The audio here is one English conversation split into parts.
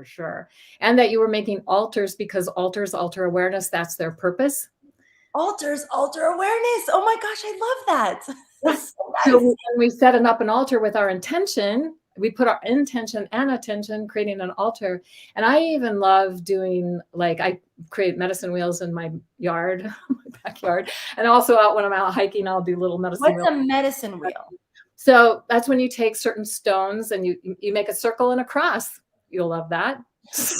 for sure. And that you were making altars because altars alter awareness. That's their purpose. Altars alter awareness. Oh my gosh, I love that. Yes. So So nice. when we set up an altar with our intention, we put our intention and attention, creating an altar. And I even love doing, like, I create medicine wheels in my yard, my backyard, and also out when I'm out hiking, I'll do little medicine wheels. What's a medicine wheel? So that's when you take certain stones and you make a circle and a cross. You'll love that. Yes.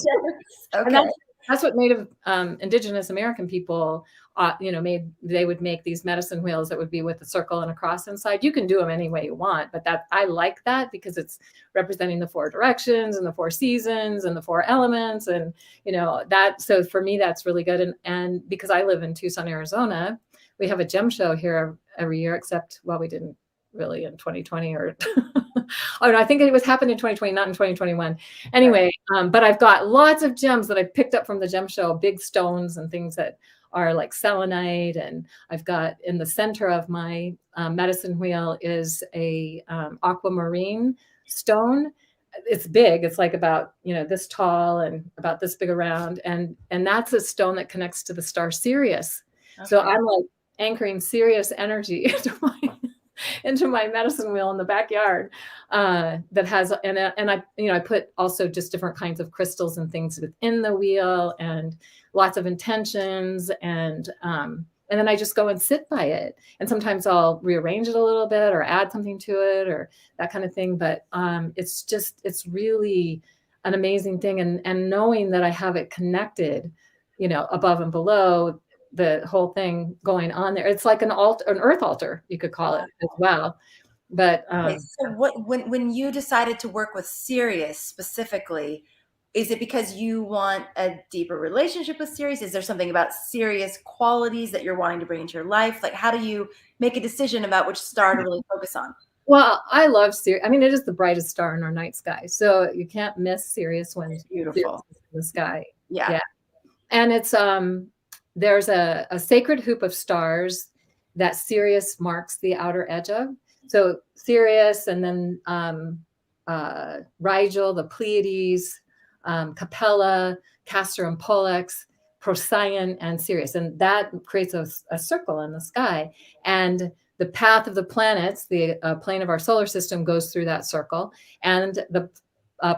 And Okay. that's what Native Indigenous American people, they would make these medicine wheels that would be with a circle and a cross inside. You can do them any way you want, but I like that because it's representing the 4 directions and the 4 seasons and the 4 elements. And, so for me, that's really good. And because I live in Tucson, Arizona, we have a gem show here every year, except, well, we didn't really in 2020 or oh no, I think it was happened in 2020, not in 2021. Anyway, but I've got lots of gems that I picked up from the gem show, big stones and things that are like selenite. And I've got in the center of my medicine wheel is a aquamarine stone. It's big. It's like about, this tall and about this big around. And that's a stone that connects to the star Sirius. Okay. So I'm like anchoring Sirius energy into my medicine wheel in the backyard that has, and I put also just different kinds of crystals and things within the wheel and lots of intentions. And then I just go and sit by it. And sometimes I'll rearrange it a little bit or add something to it or that kind of thing. But it's really an amazing thing. And knowing that I have it connected, above and below, the whole thing going on there. It's like an earth altar, you could call it as well. But okay, so when you decided to work with Sirius specifically, is it because you want a deeper relationship with Sirius? Is there something about Sirius qualities that you're wanting to bring into your life? Like, how do you make a decision about which star to really focus on? Well, I love Sirius. I mean, it is the brightest star in our night sky. So you can't miss Sirius when it's beautiful Sirius is in the sky. Yeah. And it's there's a sacred hoop of stars that Sirius marks the outer edge of. So Sirius, and then Rigel, the Pleiades, Capella, Castor and Pollux, Procyon, and Sirius. And that creates a circle in the sky. And the path of the planets, the plane of our solar system goes through that circle. And the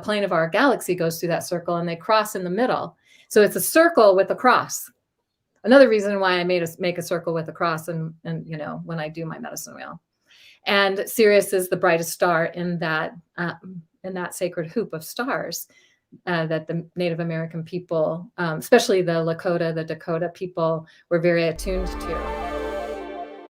plane of our galaxy goes through that circle, and they cross in the middle. So it's a circle with a cross. Another reason why I make a circle with a cross and when I do my medicine wheel. And Sirius is the brightest star in that sacred hoop of stars that the Native American people, especially the Lakota, the Dakota people, were very attuned to.